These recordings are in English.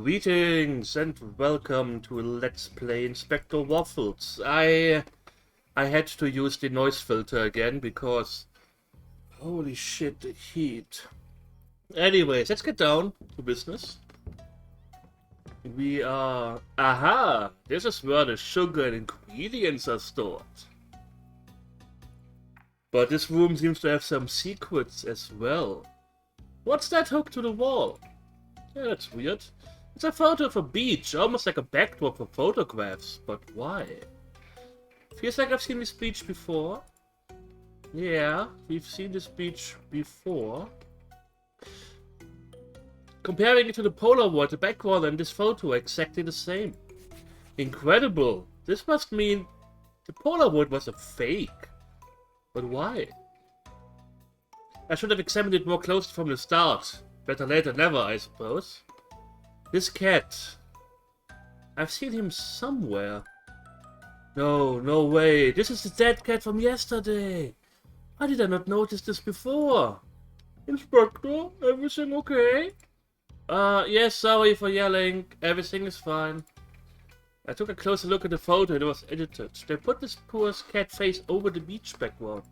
Greetings and welcome to Let's Play Inspector Waffles. I had to use the noise filter again because holy shit, the heat. Anyways, let's get down to business. We are... Aha! This is where the sugar and ingredients are stored. But this room seems to have some secrets as well. What's that hook to the wall? Yeah, that's weird. It's a photo of a beach, almost like a backdrop for photographs. But why? Feels like I've seen this beach before. Yeah, we've seen this beach before. Comparing it to the Polaroid, the background and this photo are exactly the same. Incredible! This must mean the Polaroid was a fake. But why? I should have examined it more closely from the start. Better late than never, I suppose. This cat. I've seen him somewhere. No way. This is the dead cat from yesterday. Why did I not notice this before? Inspector, everything okay? Yes, sorry for yelling. Everything is fine. I took a closer look at the photo and it was edited. They put this poor cat face over the beach background.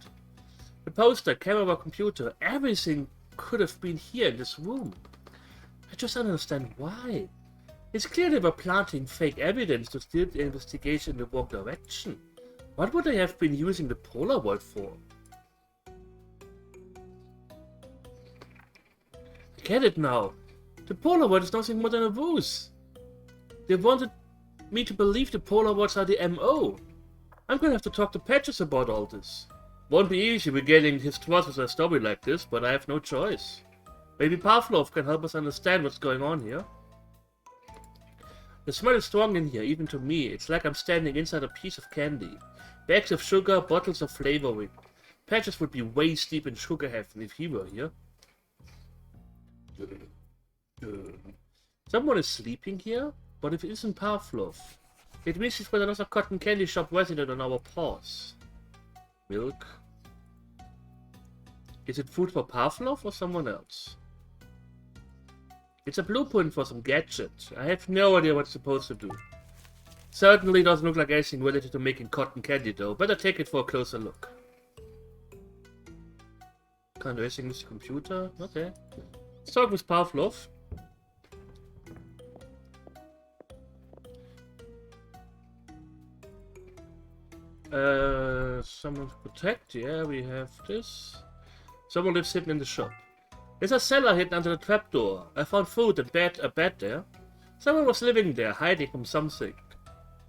The poster, camera, computer, everything could have been here in this room. I just don't understand why. It's clear they were planting fake evidence to steer the investigation in the wrong direction. What would they have been using the Polaroid for? I get it now. The Polaroid is nothing more than a ruse. They wanted me to believe the Polaroids are the MO. I'm gonna have to talk to Patches about all this. Won't be easy regaining his trust with a story like this, but I have no choice. Maybe Pavlov can help us understand what's going on here. The smell is strong in here, even to me. It's like I'm standing inside a piece of candy. Bags of sugar, bottles of flavoring. Patches would be waist deep in sugar heaven if he were here. Someone is sleeping here? But if it isn't Pavlov, it means he's with another cotton candy shop resident on our paws. Milk. Is it food for Pavlov or someone else? It's a blueprint for some gadget. I have no idea what it's supposed to do. Certainly doesn't look like anything related to making cotton candy though. Better take it for a closer look. Can't do anything with the computer? Okay. Let's talk with Pavlov. Someone to protect. Yeah, we have this. Someone lives hidden in the shop. There's a cellar hidden under the trapdoor. I found food and a bed there. Someone was living there, hiding from something.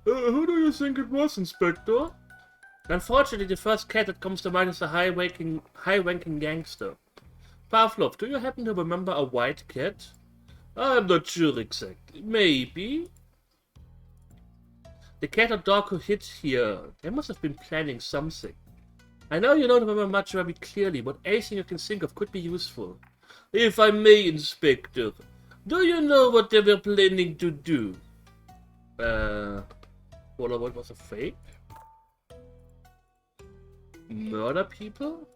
Who do you think it was, Inspector? Unfortunately, the first cat that comes to mind is a high-ranking gangster. Pavlov, do you happen to remember a white cat? I'm not sure exactly. Maybe. The cat or dog who hid here, they must have been planning something. I know you don't remember much very clearly, but anything you can think of could be useful. If I may, Inspector, do you know what they were planning to do? Polaroid was a fake? Murder people?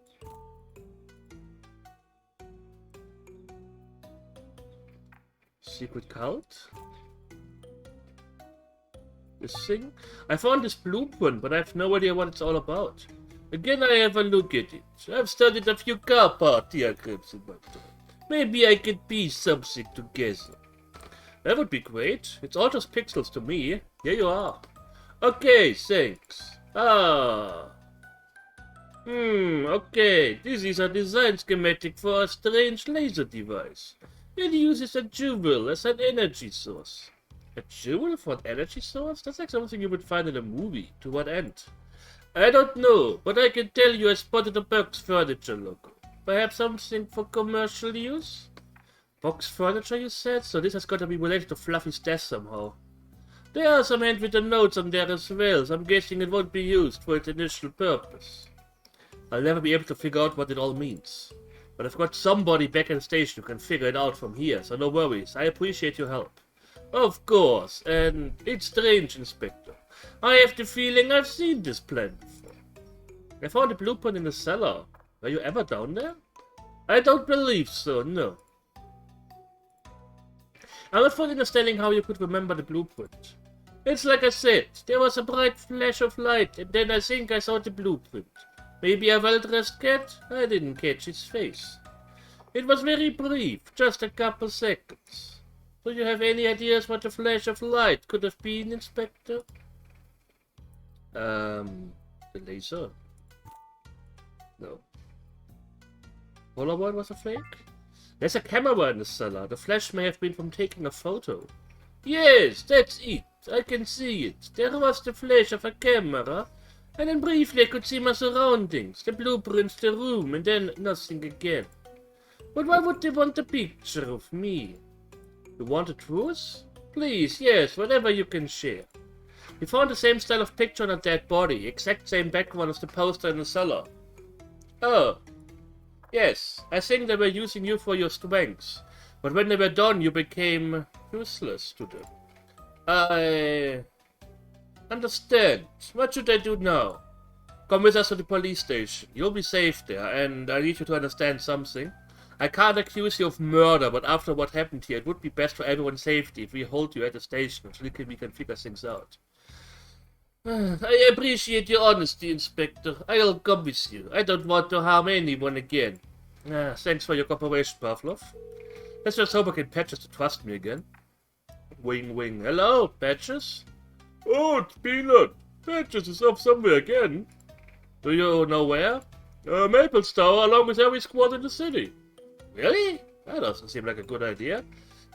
Secret cult? This thing? I found this blueprint, but I have no idea what it's all about. Again, I have a look at it. I've studied a few car part diagrams in my time. Maybe I can piece something together. That would be great. It's all just pixels to me. Here you are. Okay, thanks. Okay. This is a design schematic for a strange laser device. It uses a jewel as an energy source. A jewel for an energy source? That's like something you would find in a movie. To what end? I don't know, but I can tell you I spotted a box furniture logo. Perhaps something for commercial use? Box furniture, you said? So this has got to be related to Fluffy's death somehow. There are some handwritten notes on there as well, so I'm guessing it won't be used for its initial purpose. I'll never be able to figure out what it all means. But I've got somebody back at the station who can figure it out from here, so no worries. I appreciate your help. Of course, and it's strange, Inspector. I have the feeling I've seen this plan before. I found a blueprint in the cellar. Were you ever down there? I don't believe so, no. I'm not fully understanding how you could remember the blueprint. It's like I said, there was a bright flash of light, and then I think I saw the blueprint. Maybe a well-dressed cat? I didn't catch his face. It was very brief, just a couple seconds. Do you have any ideas what the flash of light could have been, Inspector? The laser? No. Polaroid was a fake? There's a camera in the cellar. The flash may have been from taking a photo. Yes, that's it. I can see it. There was the flash of a camera. And then briefly I could see my surroundings. The blueprints, the room, and then nothing again. But why would they want a picture of me? You want the truth? Please, yes, whatever you can share. We found the same style of picture on a dead body. Exact same background as the poster in the cellar. Oh. Yes, I think they were using you for your strengths, but when they were done, you became useless to them. I understand. What should I do now? Come with us to the police station. You'll be safe there, and I need you to understand something. I can't accuse you of murder, but after what happened here, it would be best for everyone's safety if we hold you at the station until we can figure things out. I appreciate your honesty, Inspector. I'll come with you. I don't want to harm anyone again. Thanks for your cooperation, Pavlov. Let's just hope I can Patches to trust me again. Wing wing. Hello, Patches? Oh, it's Peanut. Patches is off somewhere again. Do you know where? Maple's Tower, along with every squad in the city. Really? That doesn't seem like a good idea.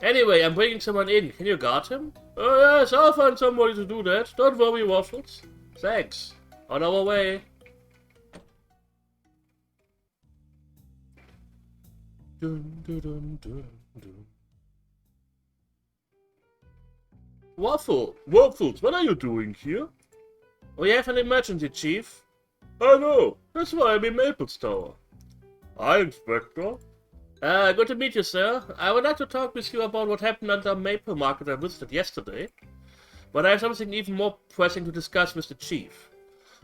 Anyway, I'm bringing someone in. Can you guard him? Oh yes, I'll find somebody to do that. Don't worry, Waffles. Thanks. On our way. Dun, dun, dun, dun, dun. Waffles, what are you doing here? We have an emergency, Chief. I know. That's why I'm in Maple's Tower. Hi, Inspector. Good to meet you, sir. I would like to talk with you about what happened at the Maple Market I visited yesterday. But I have something even more pressing to discuss with the Chief.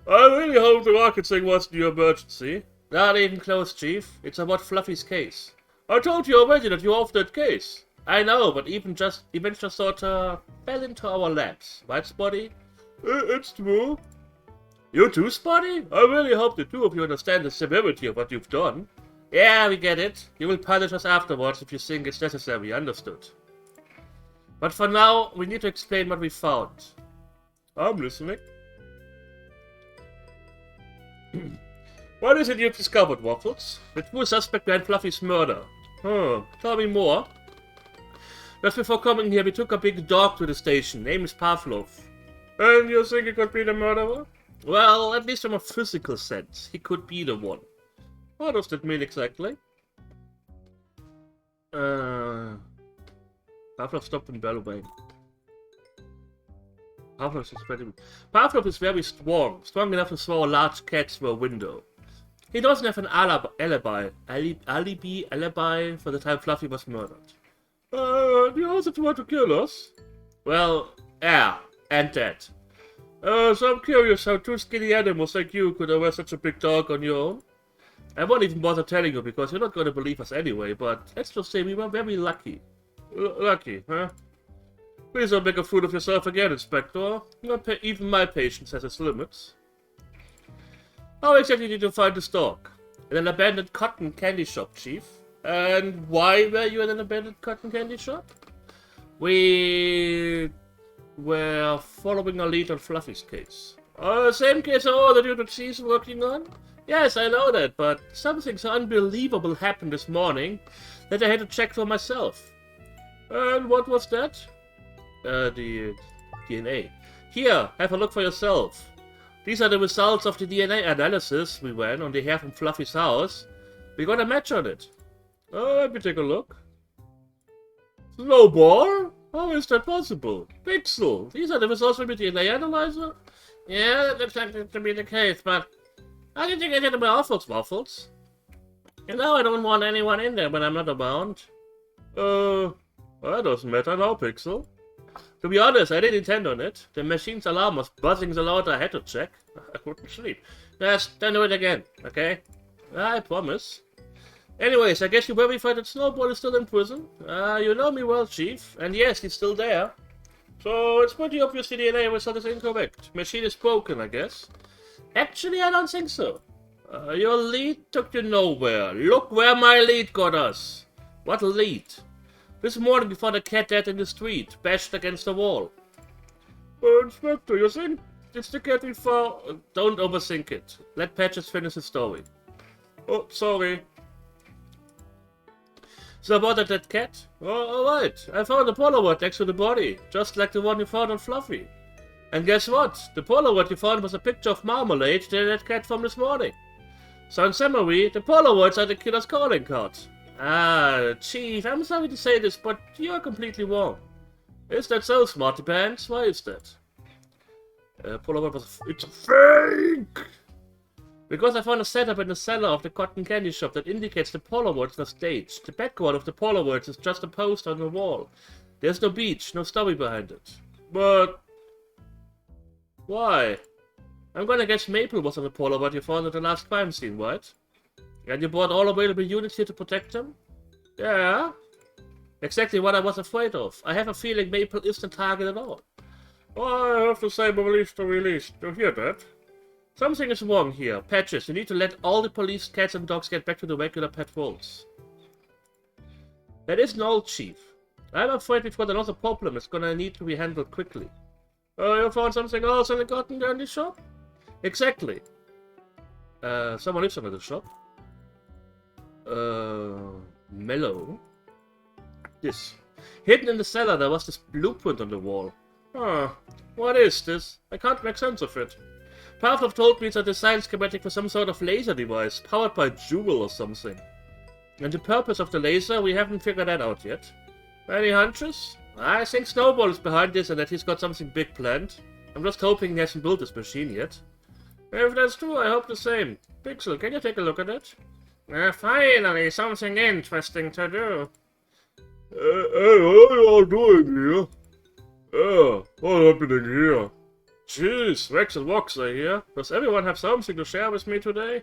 I really hope the market thing wasn't your emergency. Not even close, Chief. It's about Fluffy's case. I told you already that you're off that case. I know, but events just sort of fell into our laps. Right, Spotty? It's true. You too, Spotty? I really hope the two of you understand the severity of what you've done. Yeah, we get it. You will punish us afterwards if you think it's necessary, understood. But for now, we need to explain what we found. I'm listening. What is it you've discovered, Waffles? The true suspect behind Fluffy's murder. Tell me more. Just before coming here, we took a big dog to the station. Name is Pavlov. And you think he could be the murderer? Well, at least from a physical sense, he could be the one. What does that mean exactly? Pavlov stopped and bellowing. Pavlov is very strong enough to throw a large cat through a window. He doesn't have an alibi for the time Fluffy was murdered. You also tried to kill us? Well, yeah, and that. So I'm curious how two skinny animals like you could arrest such a big dog on your own. I won't even bother telling you because you're not going to believe us anyway, but let's just say we were very lucky. Lucky, huh? Please don't make a fool of yourself again, Inspector. Even my patience has its limits. How exactly did you find this dog? In an abandoned cotton candy shop, Chief. And why were you in an abandoned cotton candy shop? We were following a lead on Fluffy's case. Same case I ordered you to cease working on? Yes, I know that, but something so unbelievable happened this morning that I had to check for myself. And what was that? The DNA. Here, have a look for yourself. These are the results of the DNA analysis we ran on the hair from Fluffy's house. We got a match on it. Let me take a look. Snowball? How is that possible? Pixel, these are the results from the DNA analyzer? Yeah, that looks like that to be the case, but how did you get into my office, Waffles? You know I don't want anyone in there when I'm not around. That doesn't matter now, Pixel. To be honest, I didn't intend on it. The machine's alarm was buzzing so loud I had to check. I couldn't sleep. Yes, don't do it again, okay? I promise. Anyways, I guess you verified that Snowball is still in prison. You know me well, Chief. And yes, he's still there. So it's pretty obvious the DNA result is incorrect. Machine is broken, I guess. Actually, I don't think so. Your lead took you nowhere. Look where my lead got us. What lead? This morning we found a cat dead in the street, bashed against the wall. Inspector, you think it's the cat we found? Don't overthink it. Let Patches finish his story. Oh, sorry. So about that cat? Oh, alright. I found a Polaroid next to the body, just like the one you found on Fluffy. And guess what? The Polaroid you found was a picture of Marmalade, that cat from this morning. So in summary, the Polaroids are the killer's calling cards. Chief, I'm sorry to say this, but you're completely wrong. Is that so, Smarty Pants? Why is that? Polaroid was it's a fake! Because I found a setup in the cellar of the cotton candy shop that indicates the Polaroids were staged. The background of the Polaroids is just a poster on the wall. There's no beach, no story behind it. But... why? I'm gonna guess Maple was on the Polaroid you found at the last crime scene, right? And you brought all available units here to protect them? Yeah. Exactly what I was afraid of. I have a feeling Maple isn't the target at all. I have to say, release to release. You hear that? Something is wrong here. Patches, you need to let all the police, cats and dogs get back to the regular patrols. That isn't all, Chief. I'm afraid we've got another problem that's gonna need to be handled quickly. You found something else in the cotton candy shop? Exactly. Someone lives under the shop. Mellow. This. Hidden in the cellar there was this blueprint on the wall. What is this? I can't make sense of it. Pavlov told me it's a design schematic for some sort of laser device, powered by Jewel or something. And the purpose of the laser, we haven't figured that out yet. Any hunches? I think Snowball is behind this and that he's got something big planned. I'm just hoping he hasn't built this machine yet. If that's true, I hope the same. Pixel, can you take a look at it? Finally, something interesting to do. Hey, what are you all doing here? What's happening here? Jeez, Rex and Vox are here. Does everyone have something to share with me today?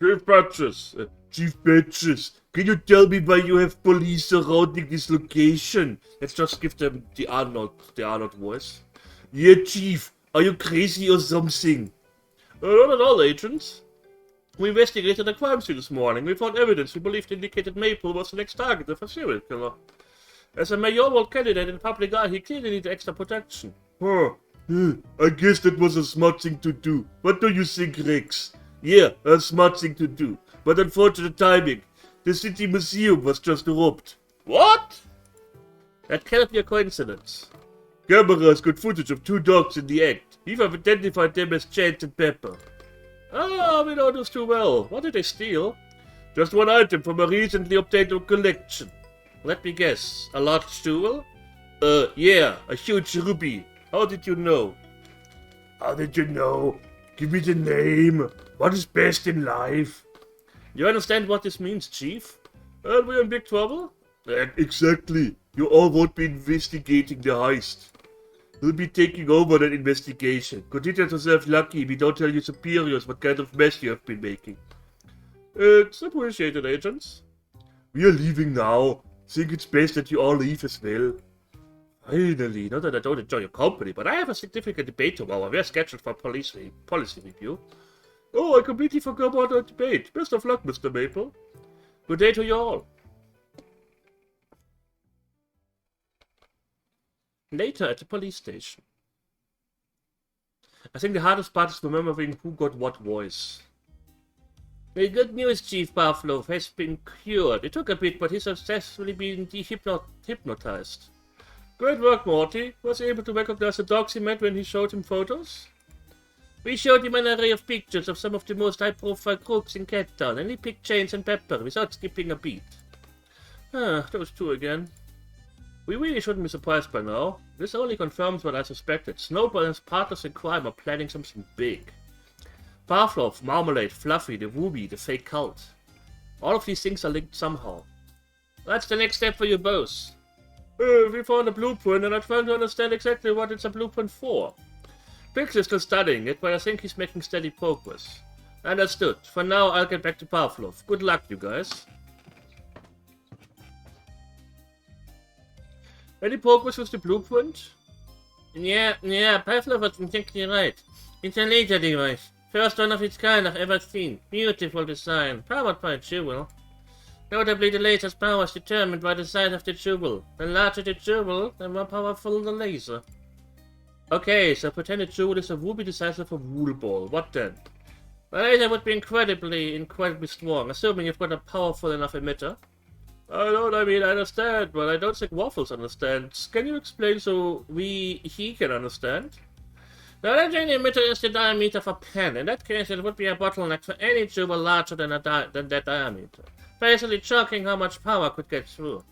Chief Patches. Chief Patches, can you tell me why you have police surrounding this location? Let's just give them the Arnold voice. Yeah, Chief, are you crazy or something? Not at all, agents. We investigated a crime scene this morning. We found evidence we believed indicated Maple was the next target of a serial killer. As a mayoral candidate in public eye, he clearly needs extra protection. I guess that was a smart thing to do. What do you think, Rex? Yeah, a smart thing to do. But unfortunate timing. The city museum was just robbed. What? That cannot be a coincidence. Cameras got footage of two dogs in the act. We've identified them as Chance and Pepper. We know this too well. What did they steal? Just one item from a recently updated collection. Let me guess. A large jewel? Yeah, a huge ruby. How did you know? How did you know? Give me the name. What is best in life? You understand what this means, Chief? Are we in big trouble? Exactly. You all won't be investigating the heist. We'll be taking over that investigation. Consider yourself lucky we don't tell your superiors what kind of mess you have been making. It's appreciated, agents. We are leaving now. Think it's best that you all leave as well. Finally, not that I don't enjoy your company, but I have a significant debate tomorrow. We're scheduled for policy review. Oh, I completely forgot about the debate. Best of luck, Mr. Maple. Good day to you all. Later at the police station. I think the hardest part is remembering who got what voice. The good news, Chief Pavlov has been cured. It took a bit, but he's successfully been hypnotized. Great work, Morty. Was he able to recognize the dogs he met when he showed him photos? We showed him an array of pictures of some of the most high-profile crooks in Cattown, and he picked Chance and Pepper without skipping a beat. Those two again. We really shouldn't be surprised by now. This only confirms what I suspected. Snowball and his partners in crime are planning something big. Pavlov, Marmalade, Fluffy, the Ruby, the fake cult. All of these things are linked somehow. That's the next step for you both. We found a blueprint and I'm trying to understand exactly what it's a blueprint for. Pix is still studying it, but I think he's making steady progress. Understood. For now, I'll get back to Pavlov. Good luck, you guys. Any progress with the blueprint? Yeah, Pavlov was exactly right. It's a laser device. First one of its kind I've ever seen. Beautiful design. Powered by a jewel. Notably, the laser's power is determined by the size of the jewel. The larger the jewel, the more powerful the laser. Okay, so pretend the jewel is a ruby the size of a wool ball. What then? The laser would be incredibly strong, assuming you've got a powerful enough emitter. I understand, but I don't think Waffles understands. Can you explain so he can understand? The legendary emitter is the diameter of a pen. In that case, it would be a bottleneck for any jewel larger than that diameter, basically choking how much power could get through.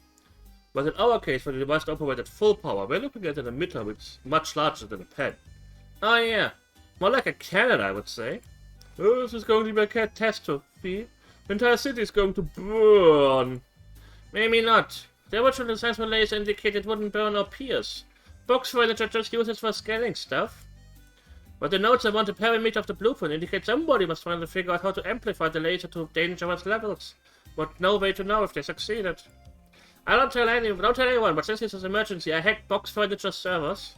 But in our case, when the device operated at full power, we're looking at an emitter which is much larger than a pen. Oh yeah, more like a cannon, I would say. Oh, this is going to be a catastrophe. The entire city is going to burn. Maybe not. The original design for laser indicated it wouldn't burn or pierce. Box furniture just uses for scanning stuff. But the notes around the perimeter of the blueprint indicate somebody must finally figure out how to amplify the laser to dangerous levels. But no way to know if they succeeded. I don't tell anyone, but since this is an emergency, I hacked Box Furniture servers.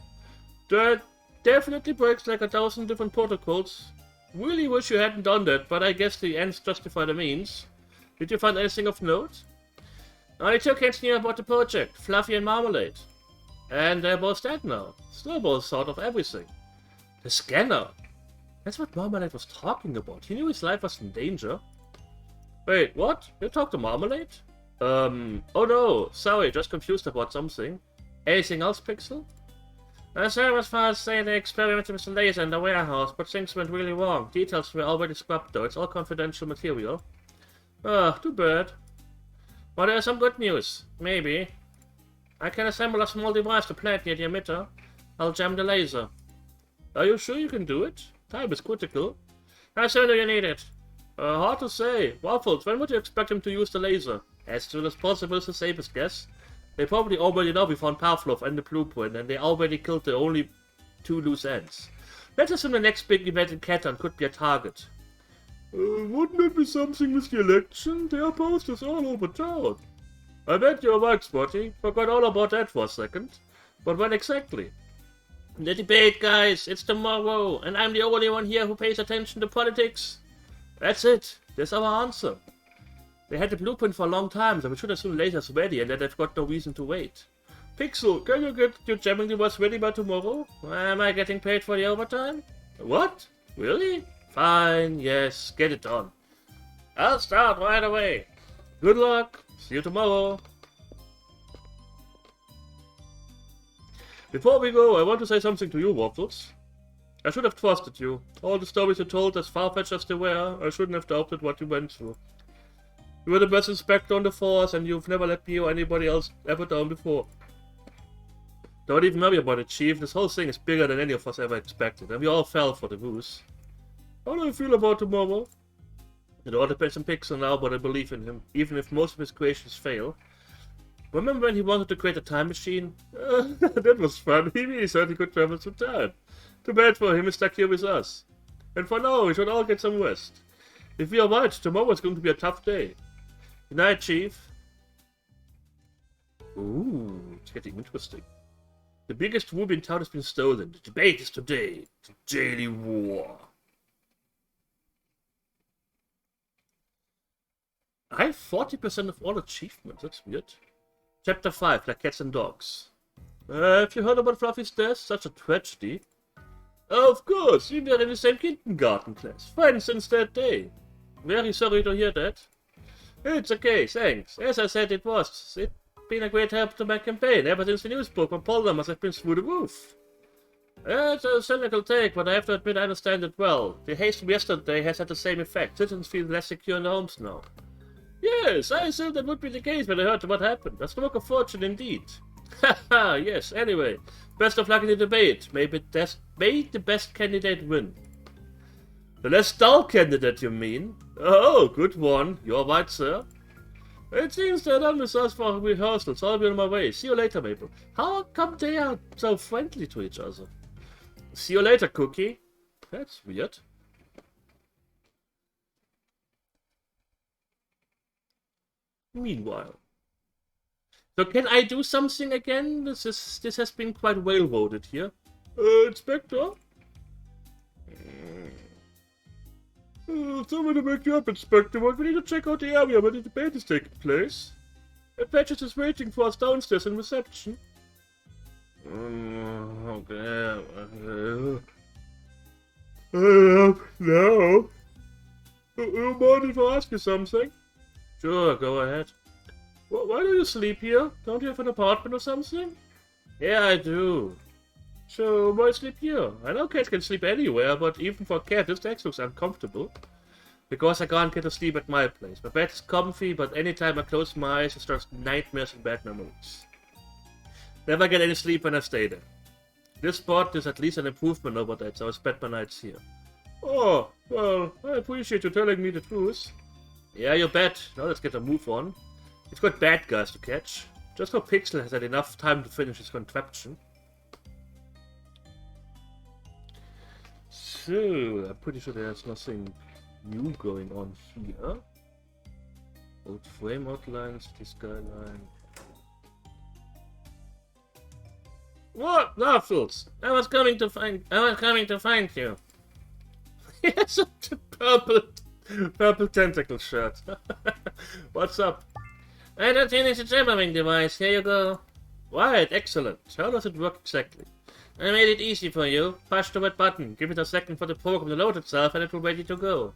That definitely breaks like 1,000 different protocols. Really wish you hadn't done that, but I guess the ends justify the means. Did you find anything of note? Only two kids knew about the project, Fluffy and Marmalade. And they're both dead now. Snowball's thought of everything. The scanner! That's what Marmalade was talking about. He knew his life was in danger. Wait, what? You talked to Marmalade? Oh no, sorry, just confused about something. Anything else, Pixel? The servers files say they experimented with the laser in the warehouse, but things went really wrong. Details were already scrubbed though, it's all confidential material. Ah, too bad. But there's some good news. Maybe. I can assemble a small device to plant near the emitter. I'll jam the laser. Are you sure you can do it? Time is critical. How soon do you need it? Hard to say. Waffles, when would you expect him to use the laser? As soon as possible is the safest guess. They probably already know we found Pavlov and the blueprint, and they already killed the only two loose ends. Let's assume the next big event in Catan could be a target. Wouldn't it be something with the election? There are posters all over town. I bet you're right, Spotty. Forgot all about that for a second. But when exactly? The debate, guys. It's tomorrow, and I'm the only one here who pays attention to politics. That's it. That's our answer. They had the blueprint for a long time, so we should assume lasers ready, and that they've got no reason to wait. Pixel, can you get your jamming device ready by tomorrow? Am I getting paid for the overtime? What? Really? Fine, yes, get it done. I'll start right away. Good luck. See you tomorrow. Before we go, I want to say something to you, Waffles. I should have trusted you. All the stories you told, as far-fetched as they were, I shouldn't have doubted what you went through. You were the best inspector on the force, and you've never let me or anybody else ever down before. Don't even worry about it, Chief. This whole thing is bigger than any of us ever expected, and we all fell for the ruse. How do you feel about tomorrow? It all depends on Pixel now, but I believe in him, even if most of his creations fail. Remember when he wanted to create a time machine? That was fun. He really said he could travel through time. Too bad for him, he's stuck here with us. And for now, we should all get some rest. If we are right, tomorrow is going to be a tough day. Good night, Chief. Ooh, it's getting interesting. The biggest ruby in town has been stolen. The debate is today. The daily war. I have 40% of all achievements. That's weird. Chapter 5, like cats and dogs. Have you heard about Fluffy's death? Such a tragedy. Of course, we were in the same kindergarten class. Friends since that day. Very sorry to hear that. It's okay, thanks. As I said, it's been a great help to my campaign, ever since the news broke. My poll numbers have been through the roof. It's a cynical take, but I have to admit I understand it well. The haste from yesterday has had the same effect. Citizens feel less secure in their homes now. Yes, I assumed that would be the case when I heard what happened. A stroke of fortune indeed. Haha, yes, anyway. Best of luck in the debate. May the best candidate win. The less dull candidate, you mean? Oh, good one. You're right, sir. It seems they're done with us for rehearsals. I'll be on my way. See you later, Maple. How come they are so friendly to each other? See you later, Cookie. That's weird. Meanwhile. So can I do something again? This has been quite well voted here. Inspector? Sorry to make you up, Inspector, but we need to check out the area where the debate is taking place. And Patches is waiting for us downstairs in reception. Okay. No. You mind if I ask you something? Sure, go ahead. Why do you sleep here? Don't you have an apartment or something? Yeah, I do. So, why sleep here? I know cats can sleep anywhere, but even for a cat, this text looks uncomfortable. Because I can't get to sleep at my place. My bed is comfy, but anytime I close my eyes, it starts nightmares and bad memories. Never get any sleep when I stay there. This spot is at least an improvement over that, so I spend my nights here. Oh, well, I appreciate you telling me the truth. Yeah, you bet. Now let's get a move on. It's got bad guys to catch. Just so Pixel has had enough time to finish his contraption. So, I'm pretty sure there's nothing new going on here. Old frame outlines, the skyline. What? Waffles! I was coming to find you. Yes, a purple tentacle shirt. What's up? I don't finish the jamming device. Here you go. Right, excellent. How does it work exactly? I made it easy for you. Push the red button. Give it a second for the program to load itself and it will be ready to go.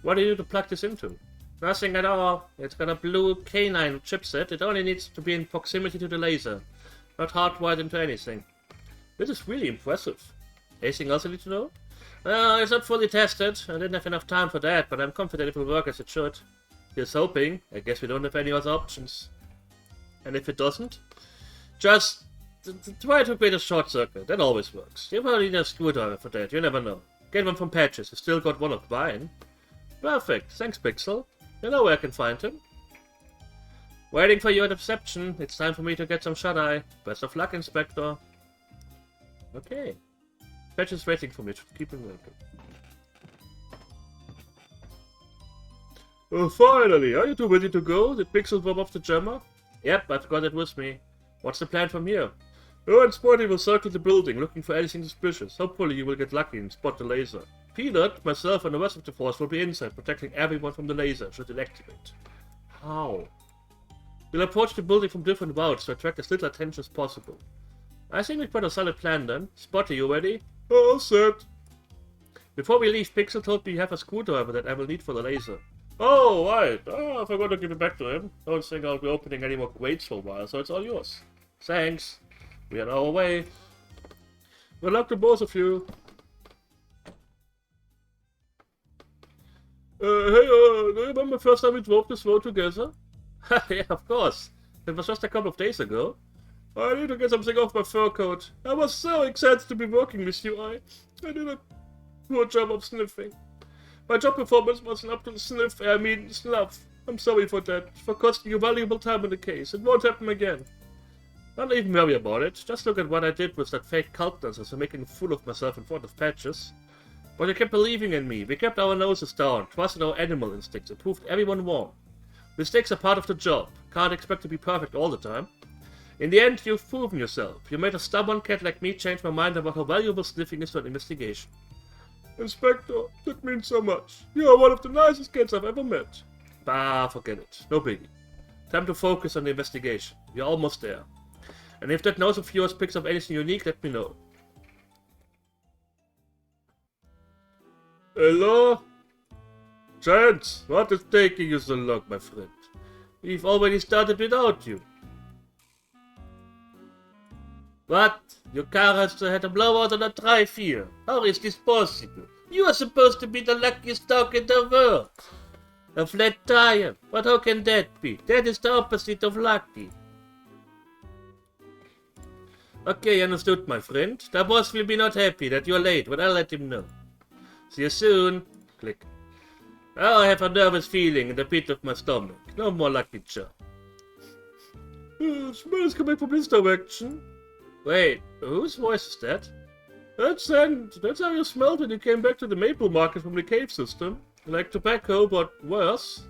What do you need to plug this into? Nothing at all. It's got a blue K9 chipset. It only needs to be in proximity to the laser. Not hardwired into anything. This is really impressive. Anything else you need to know? It's not fully tested. I didn't have enough time for that, but I'm confident it will work as it should. Here's hoping. I guess we don't have any other options. And if it doesn't, just try to create a short circuit. That always works. You probably need a screwdriver for that. You never know. Get one from Patches. You still got one of mine. Perfect. Thanks, Pixel. You know where I can find him. Waiting for you at reception. It's time for me to get some shut-eye. Best of luck, Inspector. Okay. Patches waiting for me. Keep him welcome. Oh, finally! Are you two ready to go? Did Pixel drop off the jammer? Yep, I've got it with me. What's the plan from here? Oh, and Sporty will circle the building, looking for anything suspicious. Hopefully you will get lucky and spot the laser. Peanut, myself, and the rest of the force will be inside, protecting everyone from the laser should it activate. How? We'll approach the building from different routes to attract as little attention as possible. I think we've got a solid plan then. Spotty, you ready? All set. Before we leave, Pixel told me you have a screwdriver that I will need for the laser. Oh, right. Oh, I forgot to give it back to him. Don't think I'll be opening any more crates for a while, so it's all yours. Thanks. We are on our way. Good luck to both of you. Hey, do you remember the first time we drove this road together? Yeah, of course. It was just a couple of days ago. I need to get something off my fur coat. I was so excited to be working with you. I did a poor job of sniffing. My job performance wasn't up to the snuff. I'm sorry for that. For costing you valuable time in the case. It won't happen again. Don't even worry about it. Just look at what I did with that fake cult dancers and making a fool of myself in front of Patches. But you kept believing in me. We kept our noses down, trusted our animal instincts, and proved everyone wrong. Mistakes are part of the job. Can't expect to be perfect all the time. In the end, you've proven yourself. You made a stubborn cat like me change my mind about how valuable sniffing is to an investigation. Inspector, that means so much. You are one of the nicest cats I've ever met. Bah, forget it. No biggie. Time to focus on the investigation. We're almost there. And if that nose of yours picks up anything unique, let me know. Hello? Chance, what is taking you so long, my friend? We've already started without you. What? Your car has had a blowout on a drive-here. How is this possible? You are supposed to be the luckiest dog in the world. A flat tire. But how can that be? That is the opposite of lucky. Okay, understood, my friend. The boss will be not happy that you're late, but I'll let him know. See you soon. Click. Oh, I have a nervous feeling in the pit of my stomach. No more lucky charm. Smells coming from this direction. Wait, whose voice is that? That's how you smelled when you came back to the maple market from the cave system. Like tobacco, but worse.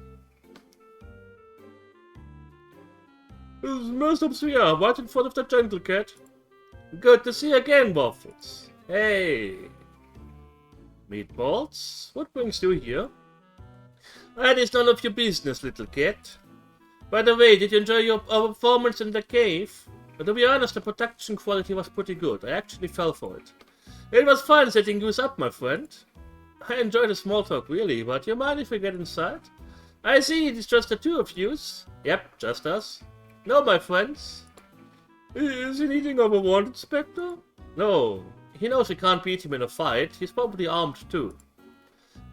Most of we are right in front of the gentle cat. Good to see you again, Waffles. Hey. Meatballs? What brings you here? That is none of your business, little cat. By the way, did you enjoy our performance in the cave? But to be honest, the production quality was pretty good. I actually fell for it. It was fun setting you up, my friend. I enjoyed the small talk, really, but you mind if we get inside? I see it's just the two of yous. Yep, just us. No, my friends. Is he needing of a wanted, Spectre? No. He knows we can't beat him in a fight. He's probably armed too.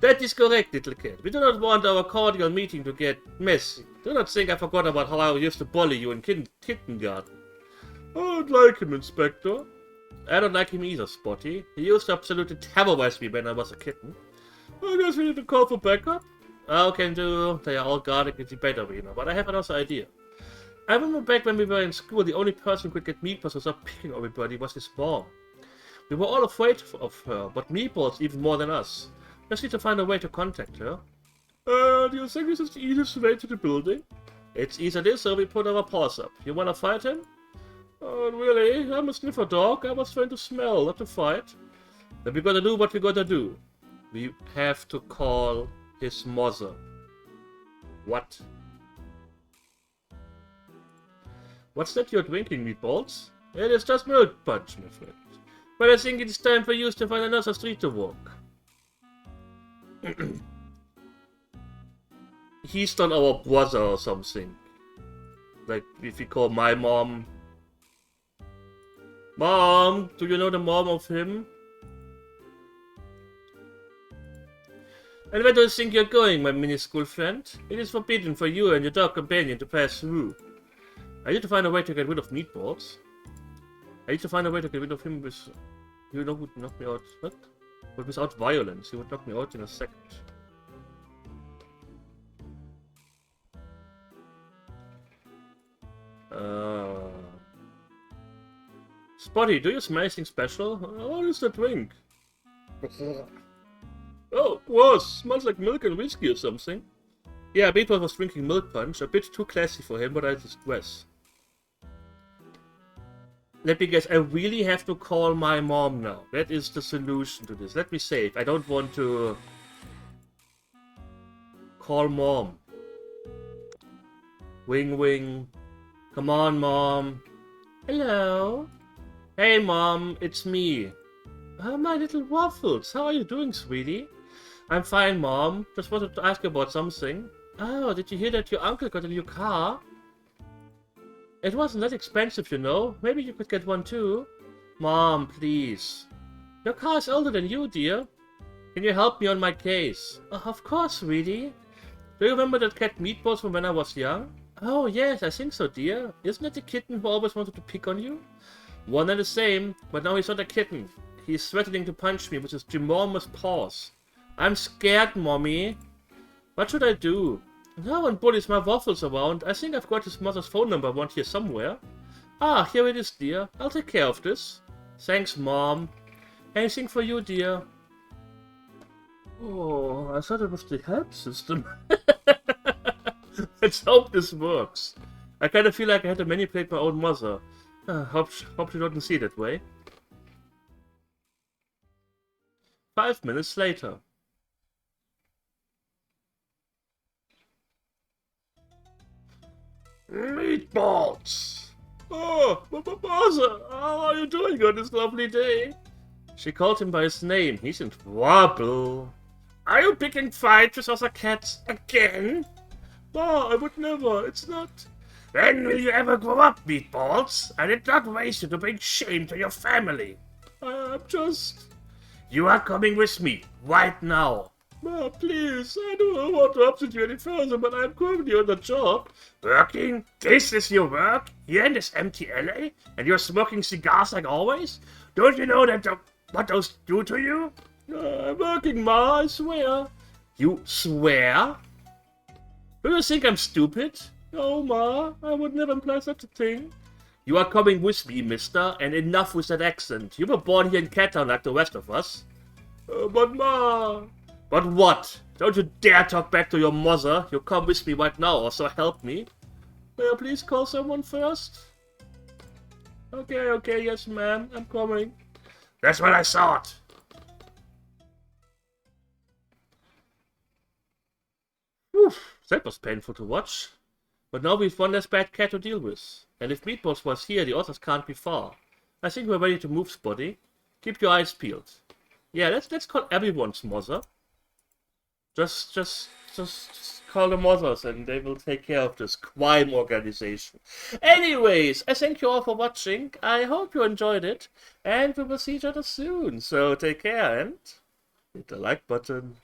That is correct, little kid. We do not want our cordial meeting to get messy. Do not think I forgot about how I used to bully you in kindergarten. I don't like him, Inspector. I don't like him either, Spotty. He used to absolutely terrorize me when I was a kitten. I guess we need to call for backup. How can do? They are all guarding the debate arena, but I have another idea. I remember back when we were in school, the only person who could get meatballs without picking everybody was his mom. We were all afraid of her, but meatballs even more than us. Just need to find a way to contact her. Do you think this is the easiest way to the building? It's either this or we put our paws up. You wanna fight him? Really? I'm a sniffer dog. I was trying to smell, not to fight. Then we gotta do what we gotta do. We have to call his mother. What? What's that you're drinking, Meatballs? It is just milk punch, my friend. But I think it's time for you to find another street to walk. He's not our brother or something. Like, if we call my mom... Mom, do you know the mom of him? And where do you think you're going, my minuscule friend? It is forbidden for you and your dog companion to pass through. I need to find a way to get rid of Meatballs. I need to find a way to get rid of him with... You know who would knock me out? What? But without violence. He would knock me out in a second. Spotty, do you smell anything special? What is that drink? Oh, gross! Smells like milk and whiskey or something. Yeah, Meatball was drinking milk punch. A bit too classy for him, but I digress. Let me guess, I really have to call my mom now. That is the solution to this. Let me save. I don't want to... Call mom. Wing wing. Come on, mom. Hello? Hey, mom, it's me. Oh, my little Waffles. How are you doing, sweetie? I'm fine, mom. Just wanted to ask you about something. Oh, did you hear that your uncle got a new car? It wasn't that expensive, you know. Maybe you could get one too. Mom, please. Your car is older than you, dear. Can you help me on my case? Oh, of course, sweetie. Do you remember that cat Meatballs from when I was young? Oh, yes, I think so, dear. Isn't it the kitten who always wanted to pick on you? One and the same, but now he's not a kitten. He's threatening to punch me with his ginormous paws. I'm scared, Mommy. What should I do? No one bullies my Waffles around. I think I've got his mother's phone number around here somewhere. Ah, here it is, dear. I'll take care of this. Thanks, Mom. Anything for you, dear? Oh, I thought it was the help system. Let's hope this works. I kind of feel like I had to manipulate my own mother. Hope she doesn't see it that way. 5 minutes later. Meatballs! Oh, mother, how are you doing on this lovely day? She called him by his name. He's in trouble. Are you picking fights with other cats again? No, I would never. It's not. When will you ever grow up, Meatballs? I did not raise you to bring shame to your family. I'm just... You are coming with me, right now. Ma, please, I don't want to upset you any further, but I'm currently on the job. Working? This is your work? Here in this empty alley? And you're smoking cigars like always? Don't you know that what those do to you? I'm working, Ma, I swear. You swear? Do you think I'm stupid? No, Ma, I would never imply such a thing. You are coming with me, mister, and enough with that accent. You were born here in Cattown like the rest of us. But Ma... But what? Don't you dare talk back to your mother. You come with me right now, or so help me. May I please call someone first? Okay, yes, ma'am. I'm coming. That's what I thought. Whew, that was painful to watch. But now we've one less bad cat to deal with. And if Meatballs was here, the others can't be far. I think we're ready to move, Spotty. Keep your eyes peeled. Yeah, let's call everyone's mother. Just call the mothers and they will take care of this crime organization. Anyways, I thank you all for watching. I hope you enjoyed it. And we will see each other soon. So take care and hit the like button.